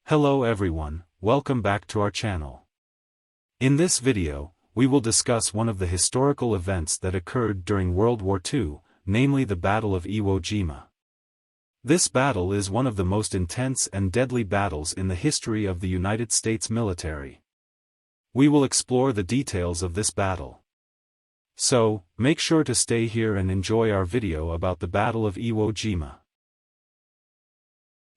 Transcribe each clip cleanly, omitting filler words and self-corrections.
Hello everyone, welcome back to our channel. In this video, we will discuss one of the historical events that occurred during World War II, namely the Battle of Iwo Jima. This battle is one of the most intense and deadly battles in the history of the United States military. We will explore the details of this battle. So, make sure to stay here and enjoy our video about the Battle of Iwo Jima.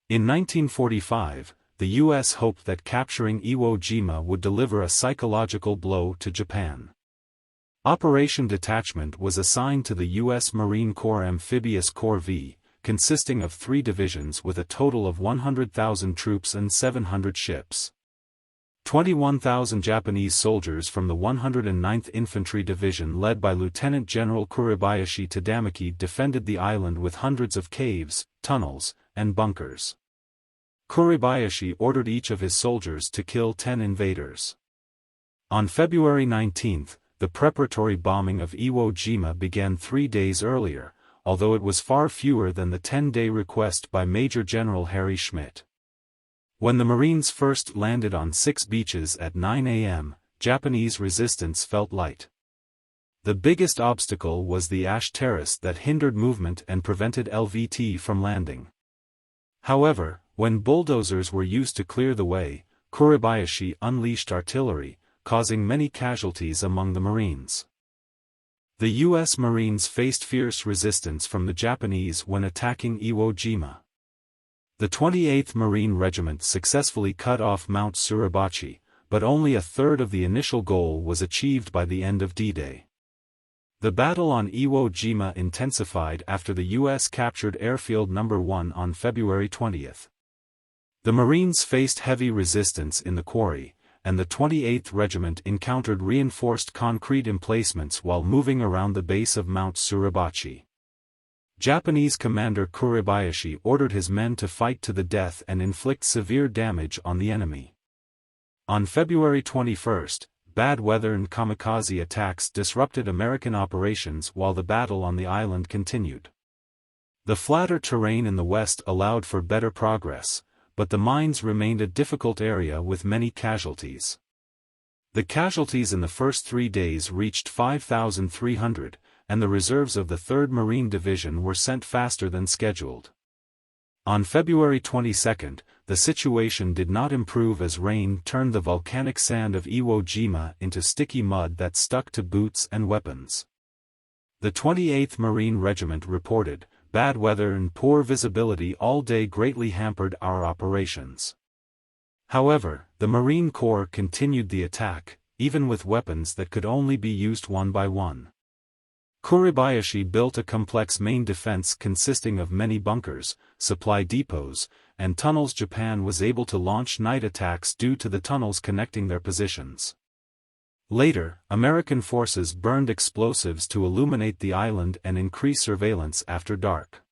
In 1945, the U.S. hoped that capturing Iwo Jima would deliver a psychological blow to Japan. Operation Detachment was assigned to the U.S. Marine Corps Amphibious Corps V, consisting of 3 divisions with a total of 100,000 troops and 700 ships. 21,000 Japanese soldiers from the 109th Infantry Division led by Lieutenant General Kuribayashi Tadamaki defended the island with hundreds of caves, tunnels, and bunkers. Kuribayashi ordered each of his soldiers to kill 10 invaders. On February 19, the preparatory bombing of Iwo Jima began 3 days earlier, although it was far fewer than the 10-day request by Major General Harry Schmidt. When the Marines first landed on 6 beaches at 9 a.m., Japanese resistance felt light. The biggest obstacle was the ash terrace that hindered movement and prevented LVT from landing. However, when bulldozers were used to clear the way, Kuribayashi unleashed artillery, causing many casualties among the Marines. The U.S. Marines faced fierce resistance from the Japanese when attacking Iwo Jima. The 28th Marine Regiment successfully cut off Mount Suribachi, but only a third of the initial goal was achieved by the end of D-Day. The battle on Iwo Jima intensified after the U.S. captured Airfield No. 1 on February 20. The Marines faced heavy resistance in the quarry, and the 28th Regiment encountered reinforced concrete emplacements while moving around the base of Mount Suribachi. Japanese commander Kuribayashi ordered his men to fight to the death and inflict severe damage on the enemy. On February 21, bad weather and kamikaze attacks disrupted American operations while the battle on the island continued. The flatter terrain in the west allowed for better progress, but the mines remained a difficult area with many casualties. The casualties in the first 3 days reached 5,300, and the reserves of the 3rd Marine Division were sent faster than scheduled. On February 22, the situation did not improve as rain turned the volcanic sand of Iwo Jima into sticky mud that stuck to boots and weapons. The 28th Marine Regiment reported, "Bad weather and poor visibility all day greatly hampered our operations." However, the Marine Corps continued the attack, even with weapons that could only be used one by one. Kuribayashi built a complex main defense consisting of many bunkers, supply depots, and tunnels. Japan was able to launch night attacks due to the tunnels connecting their positions. Later, American forces burned explosives to illuminate the island and increase surveillance after dark.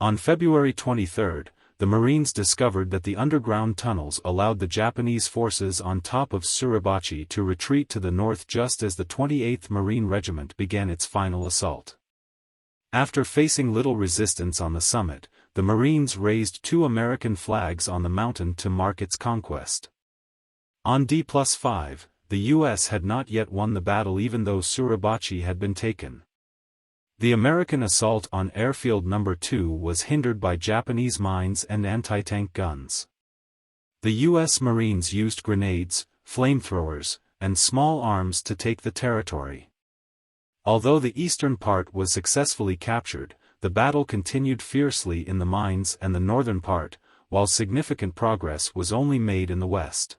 On February 23, the Marines discovered that the underground tunnels allowed the Japanese forces on top of Suribachi to retreat to the north just as the 28th Marine Regiment began its final assault. After facing little resistance on the summit, the Marines raised 2 American flags on the mountain to mark its conquest. On D+5, the U.S. had not yet won the battle even though Suribachi had been taken. The American assault on Airfield No. 2 was hindered by Japanese mines and anti-tank guns. The U.S. Marines used grenades, flamethrowers, and small arms to take the territory. Although the eastern part was successfully captured, the battle continued fiercely in the mines and the northern part, while significant progress was only made in the west.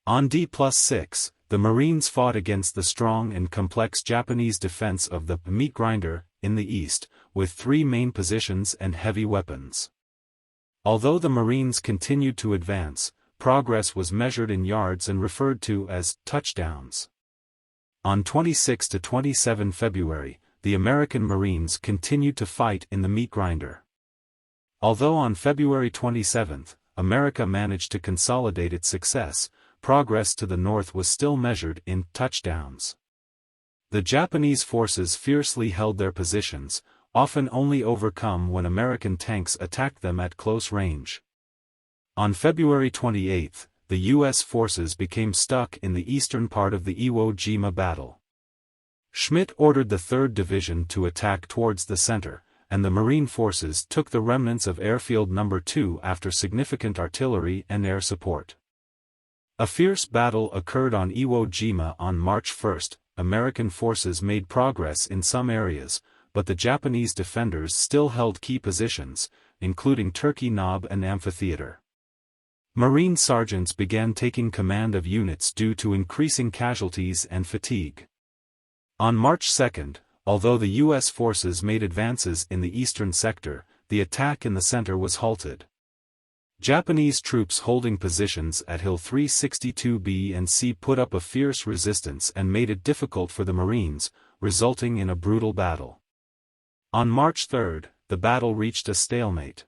On D+6, the Marines fought against the strong and complex Japanese defense of the meat grinder in the east, with 3 main positions and heavy weapons. Although the Marines continued to advance, progress was measured in yards and referred to as touchdowns. On 26 to 27 February, the American Marines continued to fight in the meat grinder. Although on February 27, America managed to consolidate its success, progress to the north was still measured in touchdowns. The Japanese forces fiercely held their positions, often only overcome when American tanks attacked them at close range. On February 28, the U.S. forces became stuck in the eastern part of the Iwo Jima battle. Schmidt ordered the 3rd Division to attack towards the center, and the Marine forces took the remnants of Airfield No. 2 after significant artillery and air support. A fierce battle occurred on Iwo Jima on March 1. American forces made progress in some areas, but the Japanese defenders still held key positions, including Turkey Knob and Amphitheater. Marine sergeants began taking command of units due to increasing casualties and fatigue. On March 2, although the U.S. forces made advances in the eastern sector, the attack in the center was halted. Japanese troops holding positions at Hill 362B and C put up a fierce resistance and made it difficult for the Marines, resulting in a brutal battle. On March 3, the battle reached a stalemate.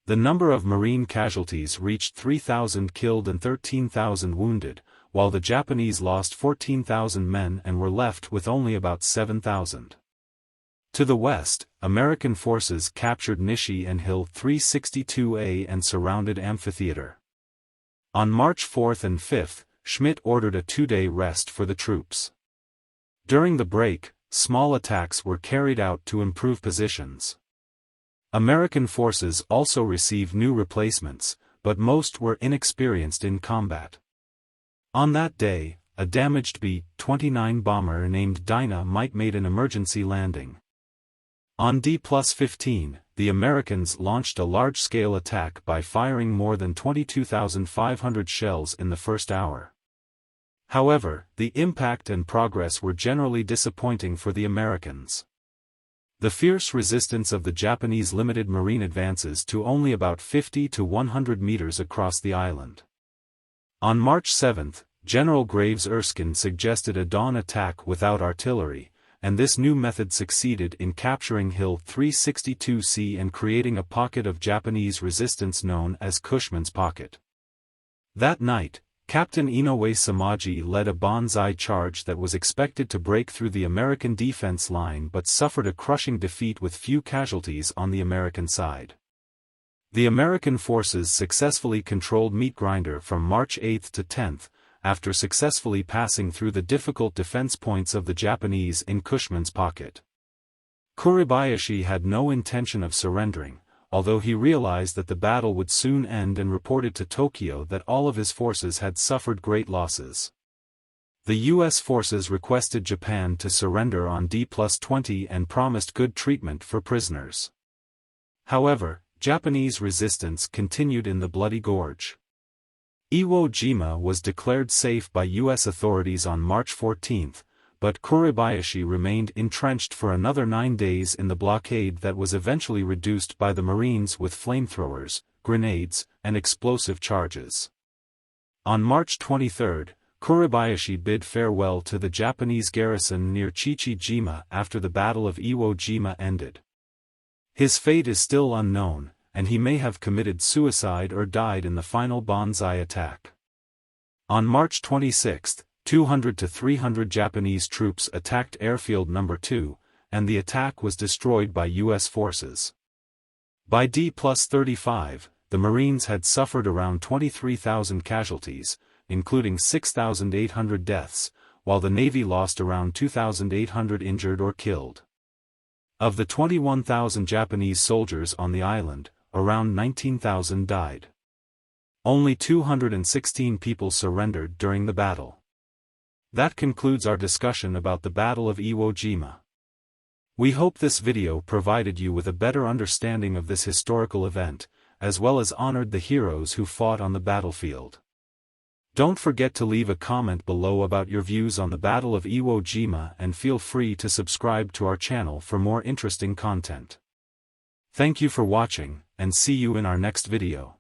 The number of Marine casualties reached 3,000 killed and 13,000 wounded, while the Japanese lost 14,000 men and were left with only about 7,000. To the west, American forces captured Nishi and Hill 362A and surrounded Amphitheater. On March 4 and 5, Schmidt ordered a 2-day rest for the troops. During the break, small attacks were carried out to improve positions. American forces also received new replacements, but most were inexperienced in combat. On that day, a damaged B-29 bomber named Dynamite made an emergency landing. On D+15, the Americans launched a large-scale attack by firing more than 22,500 shells in the first hour. However, the impact and progress were generally disappointing for the Americans. The fierce resistance of the Japanese limited Marine advances to only about 50 to 100 meters across the island. On March 7, General Graves Erskine suggested a dawn attack without artillery, and this new method succeeded in capturing Hill 362C and creating a pocket of Japanese resistance known as Cushman's Pocket. That night, Captain Inoue Samaji led a banzai charge that was expected to break through the American defense line but suffered a crushing defeat with few casualties on the American side. The American forces successfully controlled Meat Grinder from March 8 to 10, after successfully passing through the difficult defense points of the Japanese in Cushman's Pocket. Kuribayashi had no intention of surrendering, although he realized that the battle would soon end and reported to Tokyo that all of his forces had suffered great losses. The U.S. forces requested Japan to surrender on D+20 and promised good treatment for prisoners. However, Japanese resistance continued in the Bloody Gorge. Iwo Jima was declared safe by U.S. authorities on March 14, but Kuribayashi remained entrenched for another 9 days in the blockade that was eventually reduced by the Marines with flamethrowers, grenades, and explosive charges. On March 23, Kuribayashi bid farewell to the Japanese garrison near Chichi-jima after the Battle of Iwo Jima ended. His fate is still unknown, and he may have committed suicide or died in the final banzai attack. On March 26, 200 to 300 Japanese troops attacked Airfield No. 2, and the attack was destroyed by U.S. forces. By D+35, the Marines had suffered around 23,000 casualties, including 6,800 deaths, while the Navy lost around 2,800 injured or killed. Of the 21,000 Japanese soldiers on the island, around 19,000 died. Only 216 people surrendered during the battle. That concludes our discussion about the Battle of Iwo Jima. We hope this video provided you with a better understanding of this historical event, as well as honored the heroes who fought on the battlefield. Don't forget to leave a comment below about your views on the Battle of Iwo Jima and feel free to subscribe to our channel for more interesting content. Thank you for watching, and see you in our next video.